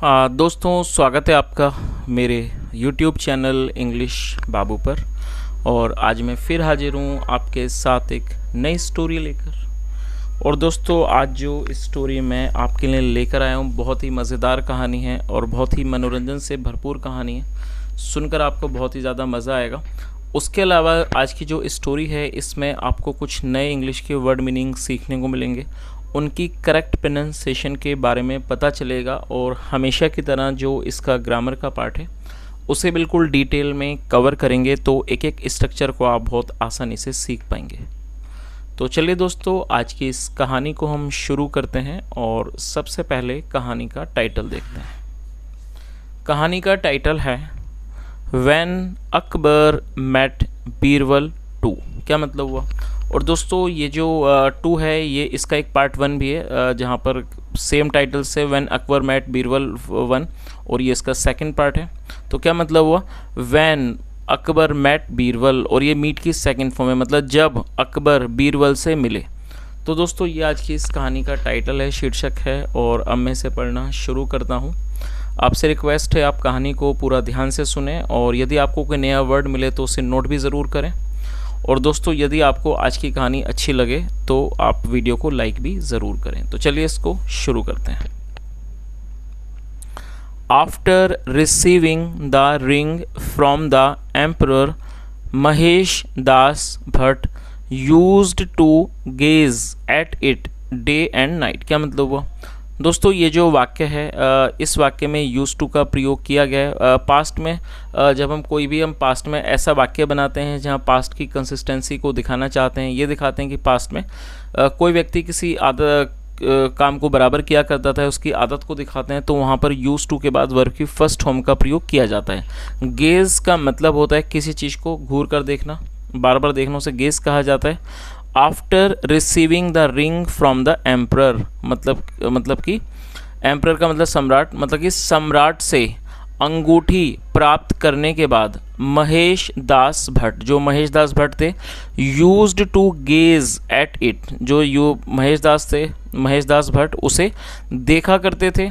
दोस्तों, स्वागत है आपका मेरे YouTube चैनल इंग्लिश बाबू पर। और आज मैं फिर हाजिर हूँ आपके साथ एक नई स्टोरी लेकर। और दोस्तों, आज जो स्टोरी मैं आपके लिए लेकर आया हूँ बहुत ही मज़ेदार कहानी है और बहुत ही मनोरंजन से भरपूर कहानी है। सुनकर आपको बहुत ही ज़्यादा मज़ा आएगा। उसके अलावा आज की जो स्टोरी है इसमें आपको कुछ नए इंग्लिश के वर्ड मीनिंग सीखने को मिलेंगे, उनकी करेक्ट प्रोनाउंसिएशन के बारे में पता चलेगा और हमेशा की तरह जो इसका ग्रामर का पार्ट है उसे बिल्कुल डिटेल में कवर करेंगे, तो एक एक स्ट्रक्चर को आप बहुत आसानी से सीख पाएंगे। तो चलिए दोस्तों, आज की इस कहानी को हम शुरू करते हैं और सबसे पहले कहानी का टाइटल देखते हैं। कहानी का टाइटल है व्हेन अकबर मेट बीरबल 2। क्या मतलब हुआ? और दोस्तों, ये जो 2 है ये इसका एक पार्ट 1 भी है, जहाँ पर सेम टाइटल से व्हेन अकबर मेट बीरबल 1, और ये इसका सेकंड पार्ट है। तो क्या मतलब हुआ? व्हेन अकबर मेट बीरबल, और ये मीट की सेकंड फॉर्म है, मतलब जब अकबर बीरबल से मिले। तो दोस्तों, ये आज की इस कहानी का टाइटल है, शीर्षक है। और अब मैं इसे पढ़ना शुरू करता हूँ। आपसे रिक्वेस्ट है आप कहानी को पूरा ध्यान से सुने, और यदि आपको कोई नया वर्ड मिले तो उसे नोट भी ज़रूर करें। और दोस्तों, यदि आपको आज की कहानी अच्छी लगे तो आप वीडियो को लाइक भी ज़रूर करें। तो चलिए इसको शुरू करते हैं। After receiving the ring from the emperor, Mahesh Das Bhatt used to gaze at it day and night. क्या मतलब हुआ? दोस्तों, ये जो वाक्य है इस वाक्य में यूज टू का प्रयोग किया गया है पास्ट में। जब हम पास्ट में ऐसा वाक्य बनाते हैं जहाँ पास्ट की कंसिस्टेंसी को दिखाना चाहते हैं, ये दिखाते हैं कि पास्ट में कोई व्यक्ति किसी काम को बराबर किया करता था, उसकी आदत को दिखाते हैं, तो वहाँ पर यूज टू के बाद वर्ब की फर्स्ट फॉर्म का प्रयोग किया जाता है। गेज का मतलब होता है किसी चीज़ को घूर कर देखना, बार बार देखना, उसे गेज कहा जाता है। After receiving the ring from the emperor, मतलब कि एम्परर का मतलब सम्राट, मतलब कि सम्राट से अंगूठी प्राप्त करने के बाद महेश दास भट्ट, जो महेश दास भट्ट थे, used to gaze at it, जो महेश दास भट्ट उसे देखा करते थे।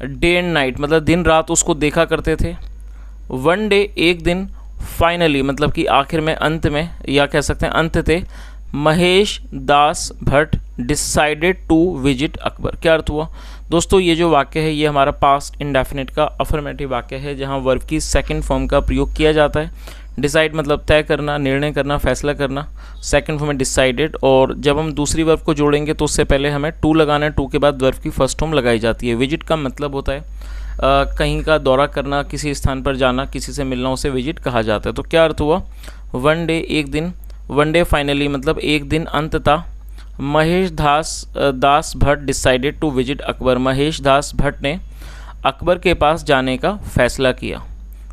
डे एंड नाइट मतलब दिन रात उसको देखा करते थे। वन डे एक दिन, फाइनली मतलब कि आखिर में, अंत में, या कह सकते हैं अंत थे, Mahesh Das Bhatt decided to visit Akbar. क्या अर्थ हुआ? दोस्तों, ये जो वाक्य है ये हमारा पास्ट इंडेफिनिट का अफर्मेटिव वाक्य है, जहाँ वर्ब की सेकंड फॉर्म का प्रयोग किया जाता है। डिसाइड मतलब तय करना, निर्णय करना, फैसला करना। सेकंड फॉर्म में डिसाइडेड, और जब हम दूसरी वर्ब को जोड़ेंगे तो उससे पहले हमें टू लगाना है, टू के बाद वर्ब की फर्स्ट फॉर्म लगाई जाती है। विजिट का मतलब होता है कहीं का दौरा करना, किसी स्थान पर जाना, किसी से मिलना, उसे विजिट कहा जाता है। तो क्या अर्थ हुआ? वन डे एक दिन, वन डे फाइनली मतलब एक दिन अंततः, Mahesh Das Bhatt decided to visit Akbar, Mahesh Das Bhatt ने अकबर के पास जाने का फैसला किया।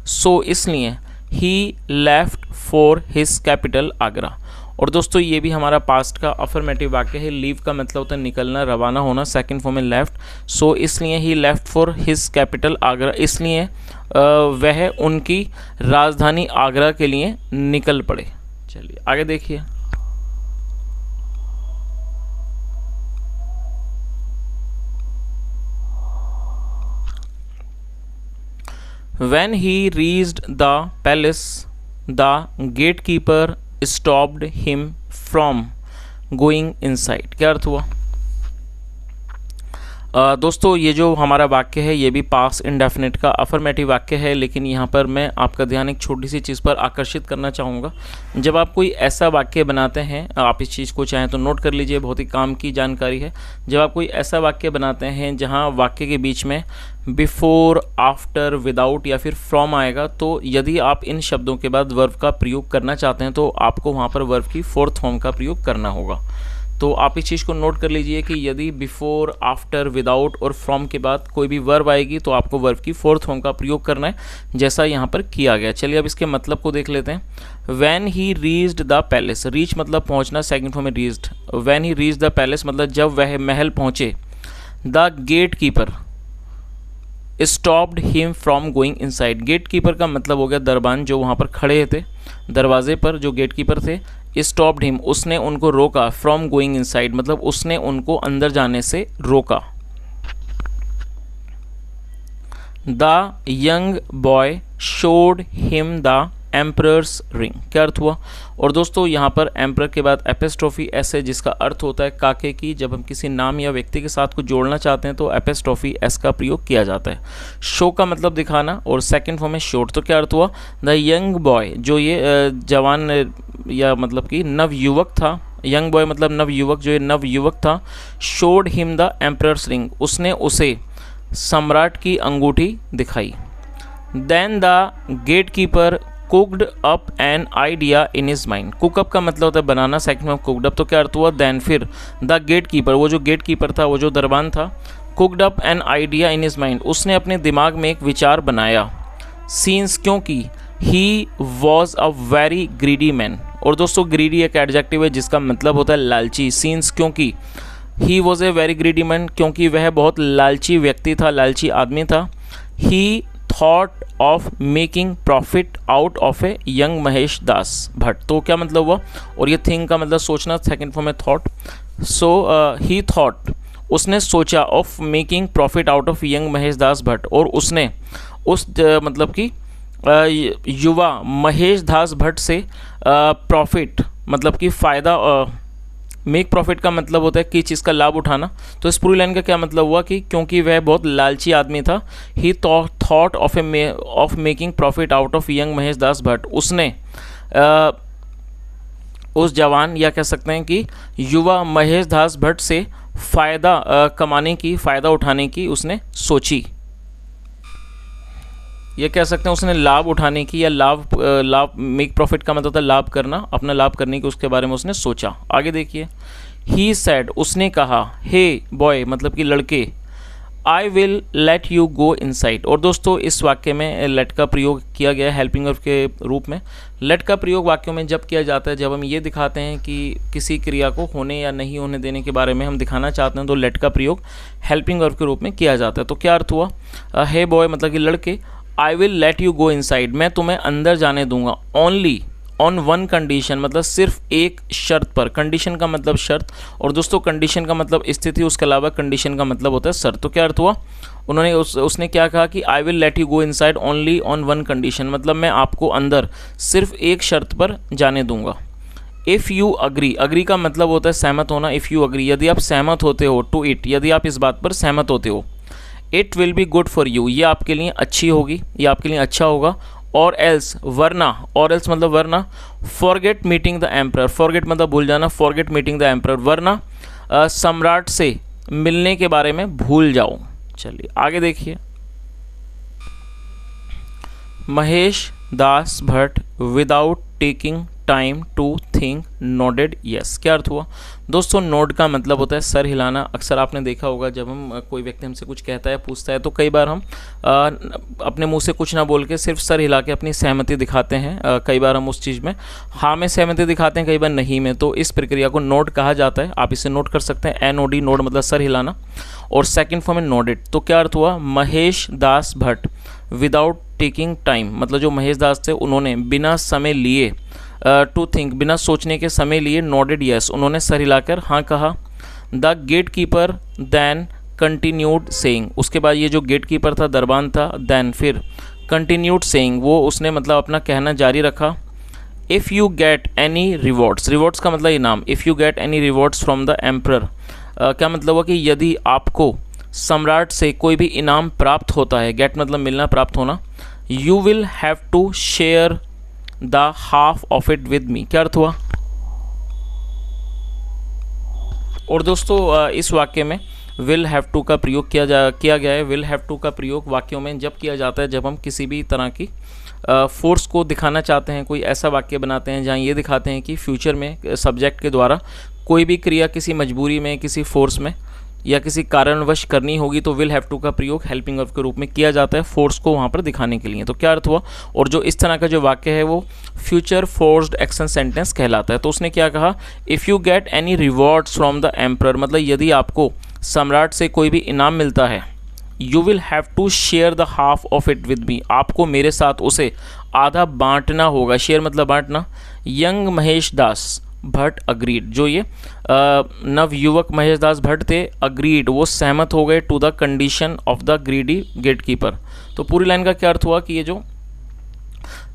सो इसलिए he left for his capital Agra. और दोस्तों, ये भी हमारा पास्ट का अफर्मेटिव वाक्य है। लीव का मतलब होता है निकलना, रवाना होना, सेकंड फॉर्म में लेफ्ट। सो इसलिए he left for his capital Agra, इसलिए वह उनकी राजधानी आगरा के लिए निकल पड़े। चलिए आगे देखिए। When he reached the palace, the gatekeeper stopped him from going inside. क्या अर्थ हुआ? दोस्तों, ये जो हमारा वाक्य है ये भी पास्ट इंडेफिनिट का अफर्मेटिव वाक्य है, लेकिन यहाँ पर मैं आपका ध्यान एक छोटी सी चीज़ पर आकर्षित करना चाहूँगा। जब आप कोई ऐसा वाक्य बनाते हैं, आप इस चीज़ को चाहें तो नोट कर लीजिए, बहुत ही काम की जानकारी है। जब आप कोई ऐसा वाक्य बनाते हैं जहाँ वाक्य के बीच में बिफोर, आफ्टर, विदाउट या फिर फ्रॉम आएगा, तो यदि आप इन शब्दों के बाद वर्ब का प्रयोग करना चाहते हैं तो आपको वहाँ पर वर्ब की फोर्थ फॉर्म का प्रयोग करना होगा। तो आप इस चीज़ को नोट कर लीजिए कि यदि बिफोर, आफ्टर, विदाउट और फ्रॉम के बाद कोई भी वर्ब आएगी तो आपको वर्ब की फोर्थ फॉर्म का प्रयोग करना है, जैसा यहाँ पर किया गया। चलिए अब इसके मतलब को देख लेते हैं। When he reached the palace, reach मतलब पहुँचना, सेकंड फॉर्म में reached. When he reached the palace मतलब जब वह महल पहुँचे। The gate keeper stopped him from going inside. Gate keeper का मतलब हो गया दरबान, जो वहाँ पर खड़े थे दरवाजे पर, जो गेट कीपर थे। स्टॉप्ड हिम उसने उनको रोका, फ्रॉम गोइंग इनसाइड मतलब उसने उनको अंदर जाने से रोका। The young boy showed him the emperor's ring. क्या अर्थ हुआ? और दोस्तों यहाँ पर एम्परर के बाद एपिस्ट्रोफी एस है, जिसका अर्थ होता है काके की। जब हम किसी नाम या व्यक्ति के साथ कुछ जोड़ना चाहते हैं तो एपिस्ट्रोफी एस का प्रयोग किया जाता है। शो का मतलब दिखाना और सेकंड फॉर्म है शोड। तो क्या अर्थ हुआ? द यंग बॉय, जो ये जवान या मतलब कि नवयुवक था, यंग बॉय मतलब नवयुवक, जो ये नवयुवक था, showed him the emperor's ring, उसने उसे सम्राट की अंगूठी दिखाई। Then the gate keeper cooked up an idea in his mind. Cook up का मतलब होता है बनाना, सेकंड में कुकड अप। तो क्या अर्थ हुआ? देन फिर द गेट कीपर, वो जो गेट कीपर था, वो जो दरबान था, cooked up an idea in his mind, उसने अपने दिमाग में एक विचार बनाया। सीन्स, क्योंकि he was a very greedy man. और दोस्तों ग्रीडी एक एडजेक्टिव है जिसका मतलब होता है लालची। सीन्स, क्योंकि he was a very greedy man, क्योंकि वह बहुत लालची व्यक्ति था, लालची आदमी था। He thought of making profit out of a young Mahesh Das Bhatt. तो क्या मतलब हुआ? और ये थिंक का मतलब सोचना, सेकंड फॉर्म है थॉट। सो ही थॉट, उसने सोचा, of making profit out of young Mahesh Das Bhatt, और उसने उस मतलब कि युवा महेश दास भट्ट से प्रॉफिट मतलब कि फ़ायदा, मेक प्रॉफिट का मतलब होता है कि चीज़ का लाभ उठाना। तो इस पूरी लाइन का क्या मतलब हुआ कि क्योंकि वह बहुत लालची आदमी था, he thought of making profit out of young Mahesh Das Bhatt, उसने उस जवान या कह सकते हैं कि युवा महेश दास भट्ट से फ़ायदा कमाने की, फ़ायदा उठाने की उसने सोची। ये कह सकते हैं उसने लाभ उठाने की, या लाभ मेक प्रॉफिट का मतलब होता है लाभ करना, अपना लाभ करने की, उसके बारे में उसने सोचा। आगे देखिए, ही सेड, उसने कहा, हे बॉय मतलब कि लड़के, I will let you go inside. और दोस्तों इस वाक्य में लेट का प्रयोग किया गया है हेल्पिंग वर्ब के रूप में। लेट का प्रयोग वाक्यों में जब किया जाता है, जब हम ये दिखाते हैं कि किसी क्रिया को होने या नहीं होने देने के बारे में हम दिखाना चाहते हैं, तो लेट का प्रयोग हेल्पिंग वर्ब के रूप में किया जाता है। तो क्या अर्थ हुआ? हे बॉय मतलब कि लड़के, I will let you go inside, मैं तुम्हें अंदर जाने दूंगा, ओनली ऑन वन कंडीशन, मतलब सिर्फ एक शर्त पर। कंडीशन का मतलब शर्त, और दोस्तों कंडीशन का मतलब स्थिति, उसके अलावा कंडीशन का मतलब होता है शर्त। तो क्या अर्थ हुआ? उन्होंने उसने क्या कहा कि I will let you go inside only on one condition, मतलब मैं आपको अंदर सिर्फ एक शर्त पर जाने दूंगा। इफ़ यू अग्री, अग्री का मतलब होता है सहमत होना। इफ़ यू अग्री, यदि आप सहमत होते हो, टू इट, यदि आप इस बात पर सहमत होते हो। It will be good for you, ये आपके लिए अच्छी होगी, ये आपके लिए अच्छा होगा। और एल्स, वरना, और एल्स मतलब वरना। Forget meeting the emperor, forget मतलब भूल जाना, फॉरगेट मीटिंग द एम्परर, वरना सम्राट से मिलने के बारे में भूल जाओ। चलिए आगे देखिए, Mahesh Das Bhatt without taking time to think nodded yes. क्या अर्थ हुआ? दोस्तों नोड का मतलब होता है सर हिलाना। अक्सर आपने देखा होगा जब हम कोई व्यक्ति हमसे कुछ कहता है, पूछता है, तो कई बार हम अपने मुंह से कुछ ना बोल के सिर्फ सर हिला के अपनी सहमति दिखाते हैं। कई बार हम उस चीज़ में हाँ में सहमति दिखाते हैं, कई बार नहीं में। तो इस प्रक्रिया को नोड कहा जाता है, आप इसे नोट कर सकते हैं। NOD, नोड मतलब सर हिलाना, और सेकेंड फॉर्म है नोडेड। तो क्या अर्थ हुआ? Mahesh Das Bhatt without taking time, मतलब जो महेश दास थे उन्होंने बिना समय लिए, टू थिंक बिना सोचने के समय लिए, नोडेड यस, उन्होंने सर हिलाकर हाँ कहा। The gate keeper then continued saying, उसके बाद ये जो गेट कीपर था, दरबान था, देन फिर कंटिन्यूड सेइंग, वो उसने मतलब अपना कहना जारी रखा। If you get any rewards, rewards का मतलब इनाम, if you get any rewards from the emperor, क्या मतलब हुआ कि यदि आपको सम्राट से कोई भी इनाम प्राप्त होता है, गेट मतलब मिलना, प्राप्त होना, you will have to share the half of it with me. क्या अर्थ हुआ? और दोस्तों इस वाक्य में विल हैव टू का प्रयोग किया गया है। विल हैव टू का प्रयोग वाक्यों में जब किया जाता है जब हम किसी भी तरह की फोर्स को दिखाना चाहते हैं, कोई ऐसा वाक्य बनाते हैं जहाँ ये दिखाते हैं कि फ्यूचर में सब्जेक्ट के द्वारा कोई भी क्रिया किसी मजबूरी में, किसी फोर्स में या किसी कारणवश करनी होगी, तो विल हैव टू का प्रयोग हेल्पिंग वर्ब के रूप में किया जाता है फोर्स को वहाँ पर दिखाने के लिए। तो क्या अर्थ हुआ? और जो इस तरह का जो वाक्य है वो फ्यूचर फोर्स्ड एक्शन सेंटेंस कहलाता है। तो उसने क्या कहा? If you get any rewards from the emperor, मतलब यदि आपको सम्राट से कोई भी इनाम मिलता है, you will have to share the half of it with me, आपको मेरे साथ उसे आधा बांटना होगा। शेयर मतलब बांटना। यंग महेश दास भट्ट अग्रीड, जो ये नवयुवक महेश दास भट्ट थे, अग्रीड वो सहमत हो गए to the condition of the greedy gate keeper. तो पूरी लाइन का क्या अर्थ हुआ कि ये जो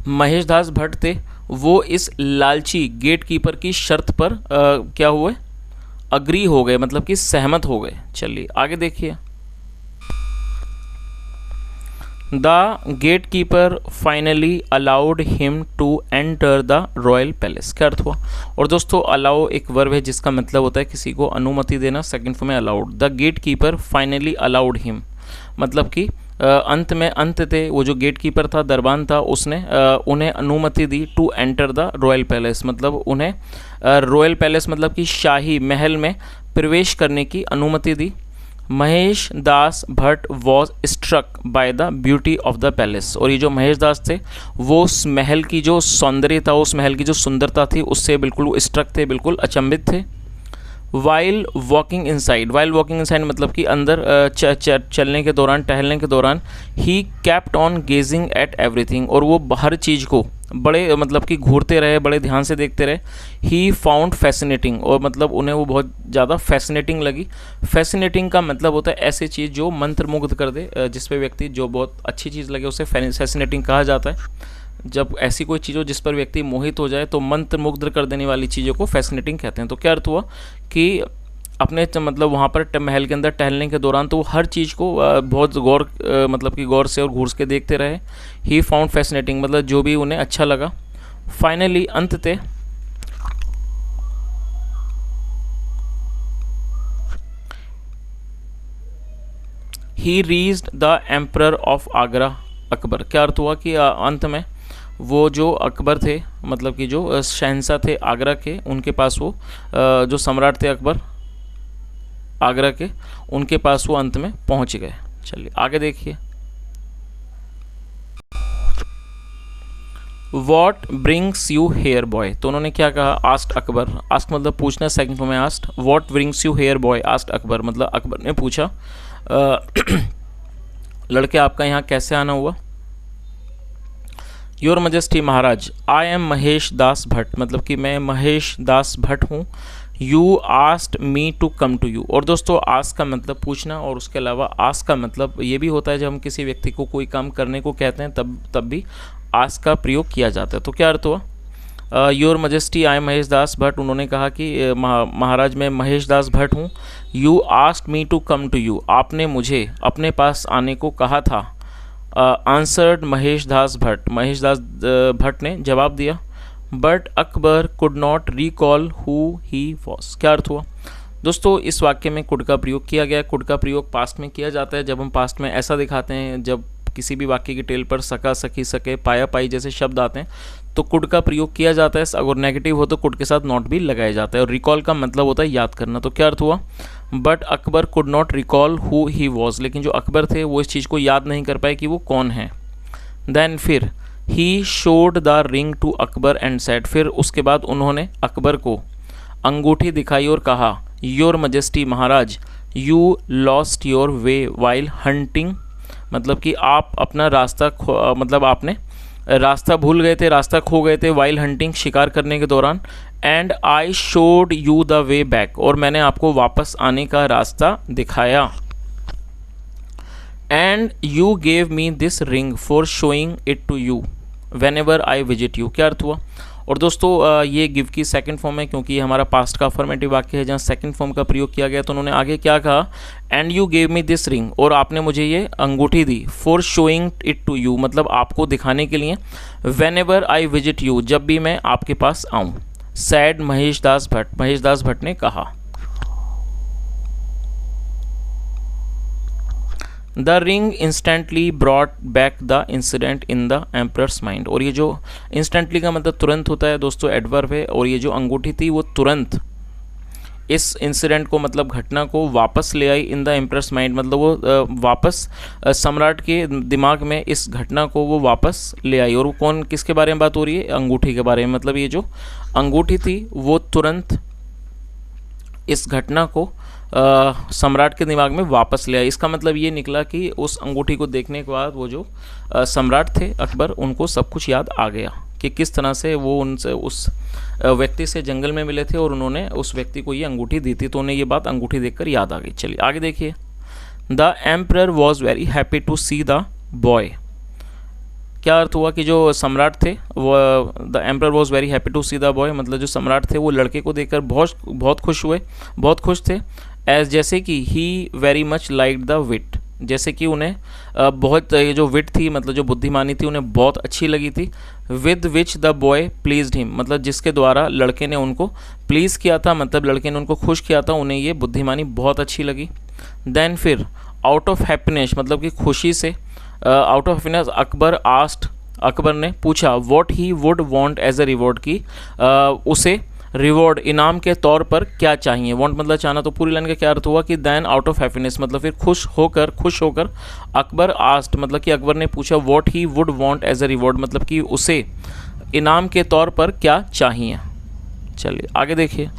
महेश दास भट्ट थे वो इस लालची गेट कीपर की शर्त पर क्या हुए, अग्री हो गए, मतलब कि सहमत हो गए। चलिए आगे देखिए। The gate keeper finally allowed him to enter the royal palace, क्या अर्थ हुआ। और दोस्तों अलाउ एक वर्ब है जिसका मतलब होता है किसी को अनुमति देना, सेकंड फॉर्म में allowed. The gate keeper finally allowed him, मतलब कि अंत में, अंत थे वो जो गेट कीपर था, दरबान था, उसने उन्हें अनुमति दी to enter the royal palace, मतलब उन्हें रॉयल पैलेस मतलब कि शाही महल में प्रवेश करने की अनुमति दी। Mahesh Das Bhatt was struck by the beauty of the palace, और ये जो महेश दास थे वो उस महल की जो सौंदर्य था, उस महल की जो सुंदरता थी उससे बिल्कुल स्ट्रक थे, बिल्कुल अचंभित थे। While walking inside, while walking inside मतलब कि अंदर चलने के दौरान, टहलने के दौरान, he kept on gazing at everything, और वो हर चीज़ को बड़े मतलब कि घूरते रहे, बड़े ध्यान से देखते रहे। ही फाउंड फैसिनेटिंग, और मतलब उन्हें वो बहुत ज़्यादा फैसिनेटिंग लगी। फैसिनेटिंग का मतलब होता है ऐसी चीज़ जो मंत्रमुग्ध कर दे, जिस पे व्यक्ति जो बहुत अच्छी चीज़ लगे उसे फैसिनेटिंग कहा जाता है। जब ऐसी कोई चीज़ हो जिस पर व्यक्ति मोहित हो जाए तो मंत्र मुग्ध कर देने वाली चीज़ों को फैसिनेटिंग कहते हैं। तो क्या अर्थ हुआ कि अपने मतलब वहाँ पर महल के अंदर टहलने के दौरान तो वो हर चीज़ को बहुत मतलब कि गौर से और घूर के देखते रहे। ही फाउंड फैसिनेटिंग मतलब जो भी उन्हें अच्छा लगा। फाइनली अंततः ही reached the emperor of Agra Akbar, क्या अर्थ हुआ कि अंत में वो जो अकबर थे मतलब कि जो शहंशाह थे आगरा के, उनके पास वो जो सम्राट थे अकबर आगरा के, उनके पास वो अंत में पहुंच गए। चलिए आगे देखिए। What brings you here boy, तो उन्होंने क्या कहा, आस्ट अकबर, आस्ट मतलब पूछना, सेकंड फॉर्म में asked. What brings you here boy asked Akbar, मतलब अकबर ने पूछा लड़के आपका यहाँ कैसे आना हुआ। योर मजेस्टी महाराज, आई एम महेश दास भट्ट, मतलब कि मैं महेश दास भट्ट हूँ। You asked me to come to you, और दोस्तों आस्क का मतलब पूछना, और उसके अलावा आस्क का मतलब ये भी होता है जब हम किसी व्यक्ति को कोई काम करने को कहते हैं तब भी आस्क का प्रयोग किया जाता है। तो क्या अर्थ हुआ, your majesty I am Mahesh Das Bhatt, उन्होंने कहा कि महाराज मैं महेश दास भट्ट हूँ। You asked me to come to you, आपने मुझे अपने पास आने को कहा था। आंसर्ड महेश दास भट्ट, महेश दास भट्ट ने जवाब दिया। But Akbar could not recall who he was, क्या अर्थ हुआ। दोस्तों इस वाक्य में कुड का प्रयोग किया गया। कुड का प्रयोग पास्ट में किया जाता है जब हम पास्ट में ऐसा दिखाते हैं, जब किसी भी वाक्य की टेल पर सका, सखी, सके, पाया, पाई जैसे शब्द आते हैं तो कुड का प्रयोग किया जाता है। अगर नेगेटिव हो तो कुड के साथ नॉट भी लगाया जाता है। और रिकॉल का मतलब होता है याद करना। तो क्या अर्थ हुआ, but Akbar could not recall who he was, लेकिन जो अकबर थे वो इस चीज़ को याद नहीं कर पाए कि वो कौन है। देन फिर he showed the ring to Akbar and said, फिर उसके बाद उन्होंने अकबर को अंगूठी दिखाई और कहा, your majesty Maharaj, you lost your way while hunting, मतलब कि आप अपना रास्ता मतलब आपने रास्ता भूल गए थे, रास्ता खो गए थे, वाइल हंटिंग शिकार करने के दौरान। And I showed you the way back, और मैंने आपको वापस आने का रास्ता दिखाया। And you gave me this ring for showing it to you whenever I visit you, क्या अर्थ हुआ। और दोस्तों ये गिव की सेकंड फॉर्म है क्योंकि ये हमारा पास्ट का अफर्मेटिव वाक्य है जहाँ सेकंड फॉर्म का प्रयोग किया गया। तो उन्होंने आगे क्या कहा, and you gave me this ring, और आपने मुझे ये अंगूठी दी, for showing it to you, मतलब आपको दिखाने के लिए, whenever I visit you, जब भी मैं आपके पास आऊँ। सैड महेश दास भट्ट, महेश दास भट्ट ने कहा। The ring instantly brought back the incident in the emperor's mind, और ये जो इंस्टेंटली का मतलब तुरंत होता है दोस्तों एडवर्ब है, और ये जो अंगूठी थी वो तुरंत इस इंसिडेंट को मतलब घटना को वापस ले आई इन द एम्परर्स माइंड, मतलब वो वापस सम्राट के दिमाग में इस घटना को वो वापस ले आई। और वो कौन, किसके बारे में बात हो रही है, अंगूठी के बारे में, मतलब ये जो अंगूठी थी वो तुरंत इस घटना को सम्राट के दिमाग में वापस ले आया। इसका मतलब ये निकला कि उस अंगूठी को देखने के बाद वो जो सम्राट थे अकबर, उनको सब कुछ याद आ गया। कि किस तरह से वो उनसे उस व्यक्ति से जंगल में मिले थे और उन्होंने उस व्यक्ति को ये अंगूठी दी थी, तो उन्हें ये बात अंगूठी देखकर याद आ गई। चलिए आगे देखिए। The emperor was very happy to see the boy. क्या अर्थ हुआ कि जो सम्राट थे वो, the emperor was very happy to see the boy, मतलब जो सम्राट थे वो लड़के को देखकर बहुत खुश हुए, बहुत खुश थे। एज जैसे कि he very much like the wit, जैसे कि उन्हें बहुत ये जो विट थी मतलब जो बुद्धिमानी थी उन्हें बहुत अच्छी लगी थी। With which the boy pleased him, मतलब जिसके द्वारा लड़के ने उनको प्लीज़ किया था, मतलब लड़के ने उनको खुश किया था, उन्हें ये बुद्धिमानी बहुत अच्छी लगी। देन फिर आउट ऑफ हैप्पीनेस, मतलब कि खुशी से आउट ऑफ हैप्पीनेस अकबर ने पूछा what he would want as a reward, की उसे रिवॉर्ड इनाम के तौर पर क्या चाहिए। वांट मतलब चाहना, तो पूरी लाइन का क्या अर्थ हुआ कि देन आउट ऑफ हैप्पीनेस, मतलब फिर खुश होकर अकबर आस्ट, मतलब कि अकबर ने पूछा what he would want as a reward, मतलब कि उसे इनाम के तौर पर क्या चाहिए। चलिए आगे देखिए।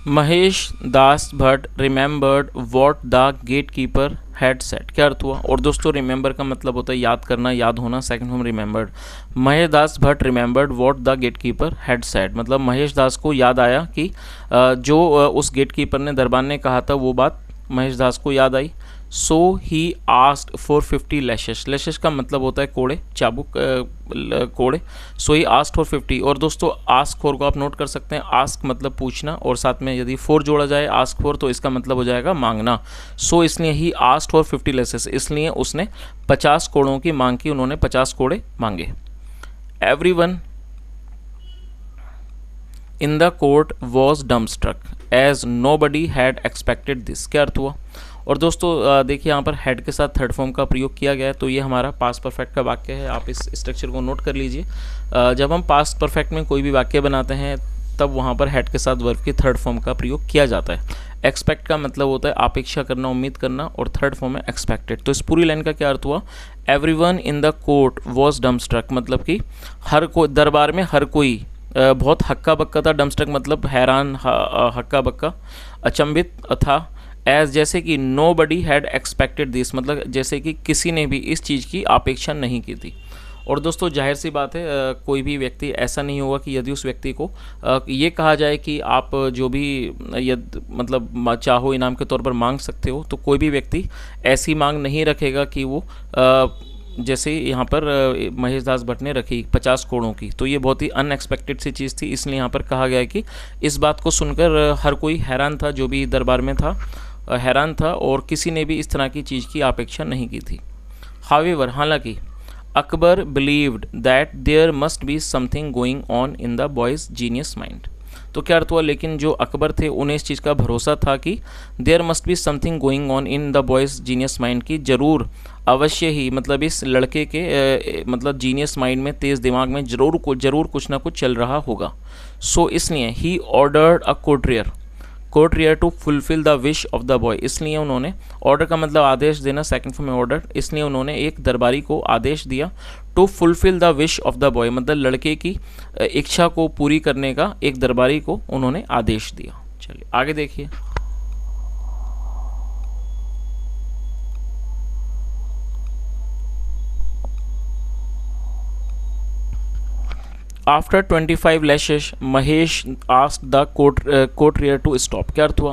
Mahesh Das Bhatt remembered what the gate keeper had said. क्या अर्थ हुआ? और दोस्तों रिमेंबर का मतलब होता है याद करना, याद होना, second form remembered. Mahesh Das Bhatt remembered what the gate keeper had said, मतलब महेश दास को याद आया कि जो उस गेट कीपर ने, दरबान ने कहा था वो बात महेश दास को याद आई। So he asked for 50 lashes. Lashes का मतलब होता है कोड़े, चाबुक, कोड़े। So he asked for 50। और दोस्तों आस्क फॉर को आप नोट कर सकते हैं, आस्क मतलब पूछना और साथ में यदि फॉर जोड़ा जाए आस्क फॉर तो इसका मतलब हो जाएगा मांगना। सो इसलिए ही आस्क्ड फॉर 50 लैशेस, इसलिए उसने 50 कोड़ों की मांग की, उन्होंने 50 कोड़े मांगे। Everyone in the court was dumbstruck as nobody had expected this. क्या अर्थ हुआ? और दोस्तों देखिए यहाँ पर हेड के साथ थर्ड फॉर्म का प्रयोग किया गया है, तो ये हमारा पास्ट परफेक्ट का वाक्य है। आप इस स्ट्रक्चर को नोट कर लीजिए। जब हम पास्ट परफेक्ट में कोई भी वाक्य बनाते हैं तब वहाँ पर हेड के साथ वर्ब की थर्ड फॉर्म का प्रयोग किया जाता है। एक्सपेक्ट का मतलब होता है अपेक्षा करना, उम्मीद करना, और थर्ड फॉर्म है एक्सपेक्टेड। तो इस पूरी लाइन का क्या अर्थ हुआ? Everyone in the court was dumbstruck, मतलब कि हर कोई, दरबार में हर कोई बहुत हक्का बक्का था। डम्बस्ट्रक मतलब हैरान, हक्का बक्का, अचंभित था। एज जैसे कि nobody had expected this, मतलब जैसे कि किसी ने भी इस चीज़ की अपेक्षा नहीं की थी। और दोस्तों जाहिर सी बात है कोई भी व्यक्ति ऐसा नहीं होगा कि यदि उस व्यक्ति को ये कहा जाए कि आप जो भी मतलब चाहो इनाम के तौर पर मांग सकते हो, तो कोई भी व्यक्ति ऐसी मांग नहीं रखेगा कि वो जैसे यहाँ पर महेश दास भट्ट ने रखी 50 करोड़ों की, तो ये बहुत ही अनएक्सपेक्टेड सी चीज़ थी। इसलिए यहाँ पर कहा गया है कि इस बात को सुनकर हर कोई हैरान था, जो भी दरबार में था हैरान था, और किसी ने भी इस तरह की चीज़ की अपेक्षा नहीं की थी। हावेवर, हालांकि Akbar believed that there must be something going on in the boy's genius mind. तो क्या अर्थ हुआ? लेकिन जो अकबर थे उन्हें इस चीज़ का भरोसा था कि there must be something going on in the boy's genius mind, की जरूर अवश्य ही, मतलब इस लड़के के मतलब जीनियस माइंड में, तेज़ दिमाग में जरूर कुछ ना कुछ चल रहा होगा। सो इसलिए he ordered a courtier to fulfil the wish of the boy. इसलिए उन्होंने, ऑर्डर का मतलब आदेश देना, सेकंड फॉर्म में ऑर्डर, इसलिए उन्होंने एक दरबारी को आदेश दिया to fulfil the wish of the boy, मतलब लड़के की इच्छा को पूरी करने का एक दरबारी को उन्होंने आदेश दिया। चलिए आगे देखिए। After 25 lashes Mahesh asked the courtier to stop. क्या अर्थ हुआ?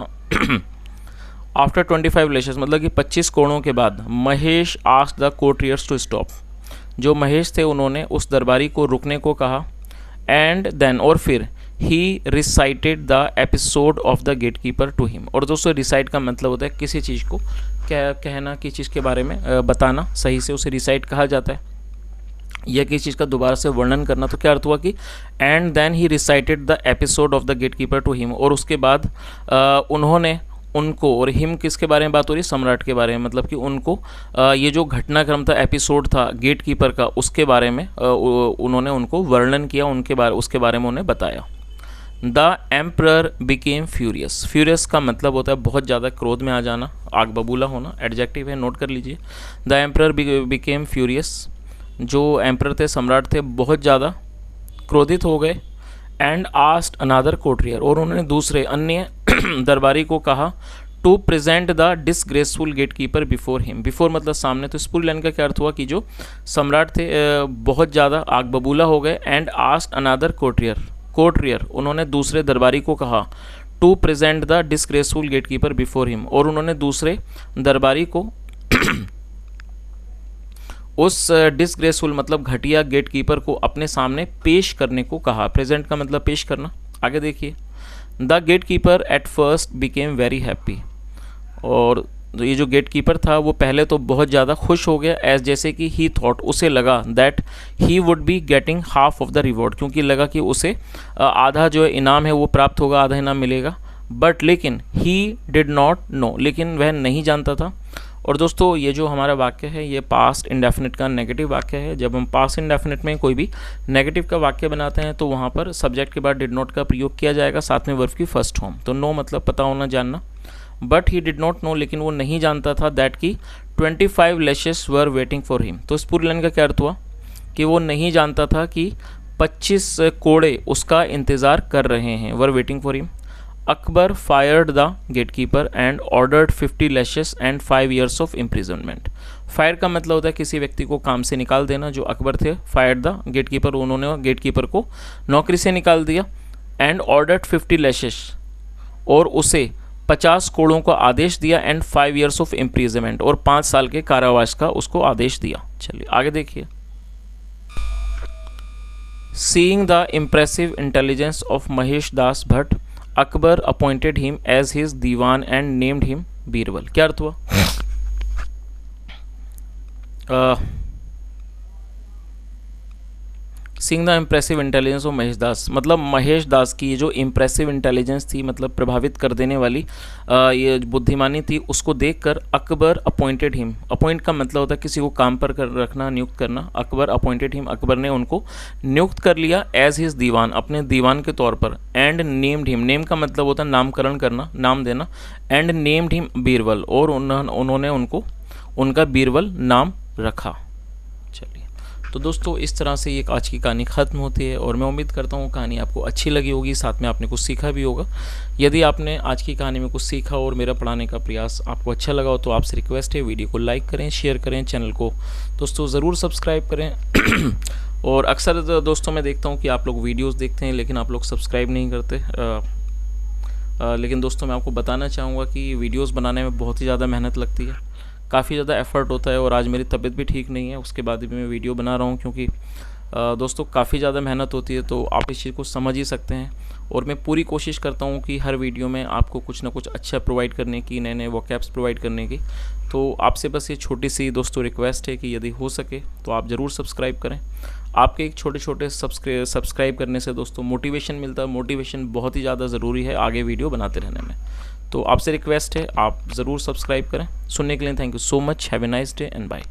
आफ्टर 25 लैशेस मतलब कि 25 कोड़ों के बाद Mahesh asked the courtiers to stop, जो महेश थे उन्होंने उस दरबारी को रुकने को कहा। एंड देन, और फिर he recited the episode of the gate keeper to him. और दोस्तों रिसाइट का मतलब होता है किसी चीज़ को कहना, किसी चीज़ के बारे में बताना सही से, उसे रिसाइट कहा जाता है, या किसी चीज़ का दोबारा से वर्णन करना। तो क्या अर्थ हुआ कि and then he recited the episode of the gate keeper to him, और उसके बाद उन्होंने उनको, और हिम किसके बारे में बात हो रही है? सम्राट के बारे में, मतलब कि उनको ये जो घटनाक्रम था, एपिसोड था गेट कीपर का, उसके बारे में उन्होंने उनको वर्णन किया, उसके बारे में उन्हें बताया। The emperor became furious. Furious का मतलब होता है बहुत ज़्यादा क्रोध में आ जाना, आग बबूला होना, एडजेक्टिव है, नोट कर लीजिए। द एम्परर बिकेम फ्यूरियस, जो एम्परर थे, सम्राट थे, बहुत ज़्यादा क्रोधित हो गए। एंड आस्क्ड अनदर कोर्टियर, और उन्होंने दूसरे अन्य दरबारी को कहा to present the disgraceful gate keeper before him. Before मतलब सामने। तो इस पूरी लाइन का क्या अर्थ हुआ कि जो सम्राट थे बहुत ज़्यादा आग बबूला हो गए। एंड आस्क्ड अनदर कोर्टियर उन्होंने दूसरे दरबारी को कहा to present the disgraceful gate keeper before him, और उन्होंने दूसरे दरबारी को उस डिसग्रेसफुल मतलब घटिया गेट कीपर को अपने सामने पेश करने को कहा। प्रेजेंट का मतलब पेश करना। आगे देखिए, the gate keeper at first became very happy. और ये जो गेट कीपर था वो पहले तो बहुत ज़्यादा खुश हो गया, एज जैसे कि ही थॉट उसे लगा that he would be getting half of the reward, क्योंकि लगा कि उसे आधा जो इनाम है वो प्राप्त होगा, आधा इनाम मिलेगा। बट लेकिन ही डिड नॉट नो, लेकिन वह नहीं जानता था। और दोस्तों ये जो हमारा वाक्य है ये पास्ट इंडेफिनिट का नेगेटिव वाक्य है। जब हम पास्ट इंडेफिनिट में कोई भी नेगेटिव का वाक्य बनाते हैं तो वहाँ पर सब्जेक्ट के बाद डिड नॉट का प्रयोग किया जाएगा, साथ में वर्ब की फर्स्ट फॉर्म। तो नो मतलब पता होना, जानना। But he did not know, लेकिन वो नहीं जानता था दैट की 25 lashes were waiting for him. तो इस पूरी लाइन का क्या अर्थ हुआ कि वो नहीं जानता था कि 25 कोड़े उसका इंतज़ार कर रहे हैं, were waiting for him. Akbar fired the gate keeper and ordered 50 lashes and 5 years of imprisonment. Fire का मतलब होता है किसी व्यक्ति को काम से निकाल देना। जो अकबर थे, फायर्ड द गेट कीपर, उन्होंने गेट कीपर को नौकरी से निकाल दिया। एंड ऑर्डर्ड 50 लैशेस, और उसे 50 कोड़ों का आदेश दिया। एंड 5 years ऑफ इम्प्रिजनमेंट, और 5 साल के कारावास का उसको आदेश दिया। चलिए आगे देखिए। Seeing the impressive intelligence of Mahesh Das Bhatt, Akbar appointed him as his dewan and named him Birbal. क्या अर्थ हुआ? Seeing the impressive intelligence of Mahesh Das, मतलब महेश दास की ये जो इम्प्रेसिव इंटेलिजेंस थी, मतलब प्रभावित कर देने वाली ये बुद्धिमानी थी, उसको देखकर अकबर अपॉइंटेड हिम। अपॉइंट का मतलब होता है किसी को काम पर रखना, नियुक्त करना। अकबर अपॉइंटेड हिम, अकबर ने उनको नियुक्त कर लिया एज हिज दीवान, अपने दीवान के तौर पर। एंड नेम्ड हिम, नेम का मतलब होता है नामकरण करना, नाम देना। एंड नेम्ड हिम बीरबल, और उन्होंने उनको उनका बीरबल नाम रखा। चलिए, तो दोस्तों इस तरह से ये आज की कहानी ख़त्म होती है, और मैं उम्मीद करता हूँ कहानी आपको अच्छी लगी होगी, साथ में आपने कुछ सीखा भी होगा। यदि आपने आज की कहानी में कुछ सीखा और मेरा पढ़ाने का प्रयास आपको अच्छा लगा हो तो आपसे रिक्वेस्ट है वीडियो को लाइक करें, शेयर करें, चैनल को दोस्तों ज़रूर सब्सक्राइब करें। और अक्सर दोस्तों मैं देखता हूँ कि आप लोग वीडियोस देखते हैं लेकिन आप लोग सब्सक्राइब नहीं करते। लेकिन दोस्तों मैं आपको बताना चाहूँगा कि वीडियोस बनाने में बहुत ही ज़्यादा मेहनत लगती है, काफ़ी ज़्यादा एफर्ट होता है। और आज मेरी तबीयत भी ठीक नहीं है, उसके बाद भी मैं वीडियो बना रहा हूँ, क्योंकि दोस्तों काफ़ी ज़्यादा मेहनत होती है। तो आप इस चीज़ को समझ ही सकते हैं। और मैं पूरी कोशिश करता हूँ कि हर वीडियो में आपको कुछ ना कुछ अच्छा प्रोवाइड करने की, नए नए वोकैब्स प्रोवाइड करने की। तो आपसे बस ये छोटी सी दोस्तों रिक्वेस्ट है कि यदि हो सके तो आप ज़रूर सब्सक्राइब करें। आपके एक छोटे छोटे सब्सक्राइब करने से दोस्तों मोटिवेशन मिलता है। मोटिवेशन बहुत ही ज़्यादा ज़रूरी है आगे वीडियो बनाते रहने में। तो आपसे रिक्वेस्ट है आप ज़रूर सब्सक्राइब करें। सुनने के लिए thank you so much. Have a nice day and bye.